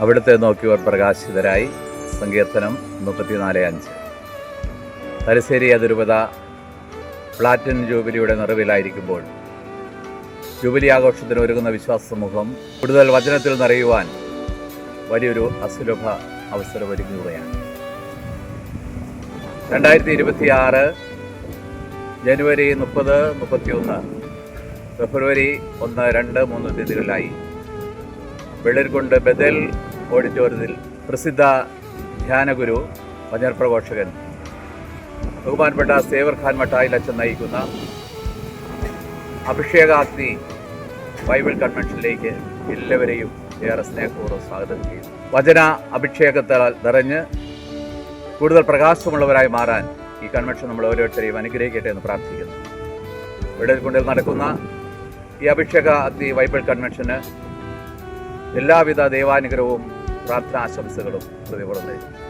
അവിടുത്തെ നോക്കിയവർ പ്രകാശിതരായി. സങ്കീർത്തനം 34:5. തലശ്ശേരി അതിരൂപത പ്ലാറ്റിനം ജൂബിലിയുടെ നിറവിലായിരിക്കുമ്പോൾ ജൂബിലി ആഘോഷത്തിന് ഒരുങ്ങുന്ന വിശ്വാസ സമൂഹം കൂടുതൽ വചനത്തിൽ നിറയുവാൻ വലിയൊരു അസുലഭ അവസരമൊരുങ്ങുകയാണ്. 2026 ജനുവരി 30, 31, ഫെബ്രുവരി 1, 2, 3 തീയതികളിലായി വെള്ളരിക്കുണ്ട് ബദൽ ഓഡിറ്റോറിയത്തിൽ പ്രസിദ്ധ ധ്യാനഗുരു വചനപ്രഘോഷകൻ ബഹുമാനപ്പെട്ട സേവർ ഖാൻ മട്ടായിൽ അച്ഛൻ നയിക്കുന്ന അഭിഷേകാഗ്നി ബൈബിൾ കൺവെൻഷനിലേക്ക് എല്ലാവരെയും ഏറെ സ്നേഹപൂർവ്വം സ്വാഗതം ചെയ്യുന്നു. വചന അഭിഷേകത്താൽ നിറഞ്ഞ് കൂടുതൽ പ്രകാശമുള്ളവരായി മാറാൻ ഈ കൺവെൻഷൻ നമ്മൾ ഓരോരുത്തരെയും അനുഗ്രഹിക്കട്ടെ എന്ന് പ്രാർത്ഥിക്കുന്നു. വെള്ളരിക്കുണ്ടിൽ നടക്കുന്ന ഈ അഭിഷേകാഗ്നി ബൈബിൾ കൺവെൻഷന് എല്ലാവിധ ദൈവാനുഗ്രഹവും പ്രാർത്ഥനാശംസകളും പ്രതിഫലം.